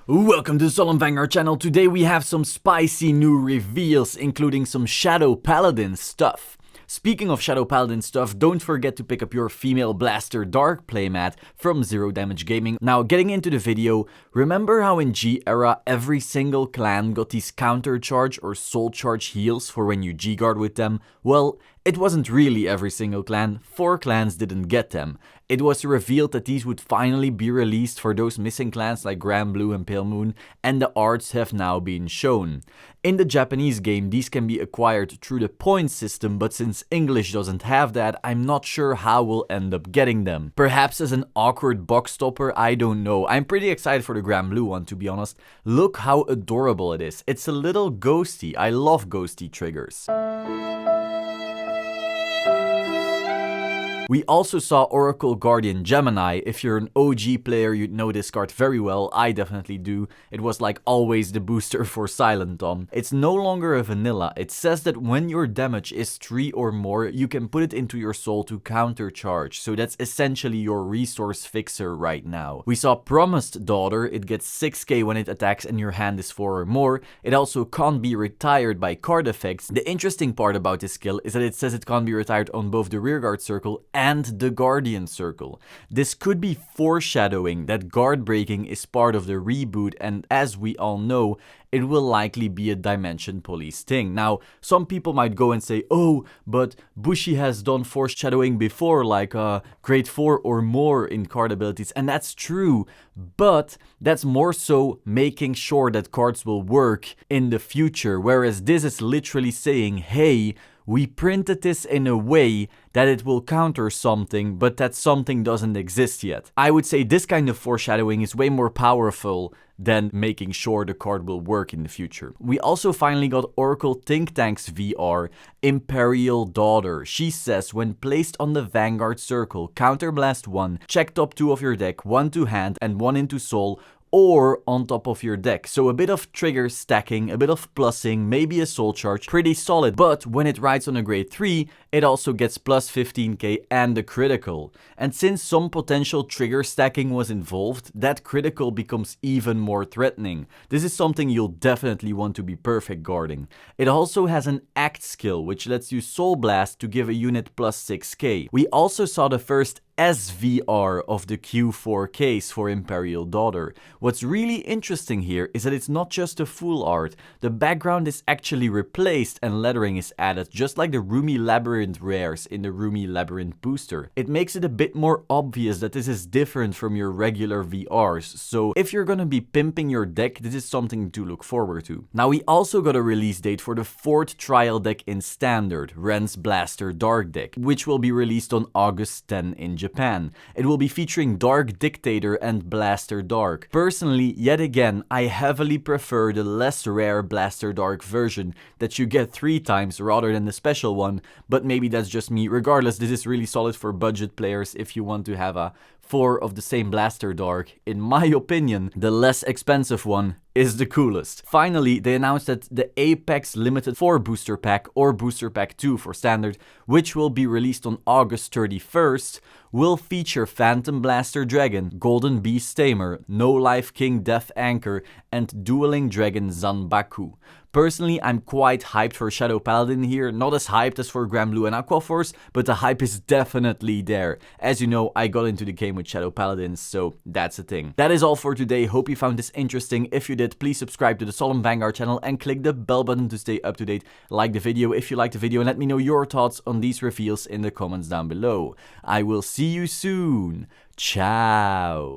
Welcome to the Solemn Vanguard channel. Today we have some spicy new reveals, including some Shadow Paladin stuff. Speaking of Shadow Paladin stuff, don't forget to pick up your female blaster dark playmat from Zero Damage Gaming. Now, getting into the video, remember how in G era every single clan got these counter charge or soul charge heals for when you G-guard with them? Well, it wasn't really every single clan, 4 clans didn't get them. It was revealed that these would finally be released for those missing clans like Grand Blue and Pale Moon, and the arts have now been shown. In the Japanese game, these can be acquired through the point system, but since English doesn't have that, I'm not sure how we'll end up getting them. Perhaps as an awkward box stopper, I don't know. I'm pretty excited for the Grand Blue one, to be honest. Look how adorable it is. It's a little ghosty. I love ghosty triggers. We also saw Oracle Guardian Gemini. If you're an OG player, you'd know this card very well. I definitely do. It was like always the booster for Silent on. It's no longer a vanilla. It says that when your damage is 3 or more, you can put it into your soul to counter charge. So that's essentially your resource fixer right now. We saw Promised Daughter. It gets 6k when it attacks and your hand is 4 or more. It also can't be retired by card effects. The interesting part about this skill is that it says it can't be retired on both the rearguard circle and the Guardian Circle. This could be foreshadowing that guard breaking is part of the reboot, and as we all know, it will likely be a Dimension Police thing. Now, some people might go and say, oh, but Bushi has done foreshadowing before, like grade 4 or more in card abilities, and that's true, but that's more so making sure that cards will work in the future, whereas this is literally saying, hey, we printed this in a way that it will counter something, but that something doesn't exist yet. I would say this kind of foreshadowing is way more powerful than making sure the card will work in the future. We also finally got Oracle Think Tank's VR, Imperial Daughter. She says, when placed on the Vanguard circle, counterblast 1, check top 2 of your deck, 1 to hand and 1 into soul, or on top of your deck. So a bit of trigger stacking, a bit of plussing, maybe a soul charge, pretty solid. But when it rides on a grade 3, it also gets plus 15k and a critical. And since some potential trigger stacking was involved, that critical becomes even more threatening. This is something you'll definitely want to be perfect guarding. It also has an act skill, which lets you soul blast to give a unit plus 6k. We also saw the first SVR of the Q4 case for Imperial Daughter. What's really interesting here is that it's not just a full art. The background is actually replaced and lettering is added, just like the Rumi Labyrinth rares in the Rumi Labyrinth booster. It makes it a bit more obvious that this is different from your regular VRs, so if you're gonna be pimping your deck, this is something to look forward to. Now, we also got a release date for the 4th trial deck in Standard, Ren's Blaster Dark deck, which will be released on August 10 in Japan. It will be featuring Dark Dictator and Blaster Dark. Personally, yet again, I heavily prefer the less rare Blaster Dark version that you get 3 times rather than the special one, but maybe that's just me. Regardless, this is really solid for budget players if you want to have 4 of the same Blaster Dark. In my opinion, the less expensive one is the coolest. Finally, they announced that the Apex Limited 4 Booster Pack or Booster Pack 2 for Standard, which will be released on August 31st, will feature Phantom Blaster Dragon, Golden Beast Tamer, No Life King Death Anchor, and Dueling Dragon Zanbaku. Personally, I'm quite hyped for Shadow Paladin here, not as hyped as for Grand Blue and Aqua Force, but the hype is definitely there. As you know, I got into the game with Shadow Paladins, so that's a thing. That is all for today. Hope you found this interesting. If you did, please subscribe to the Solemn Vanguard channel and click the bell button to stay up to date. Like the video if you liked the video and let me know your thoughts on these reveals in the comments down below. I will see you soon. Ciao.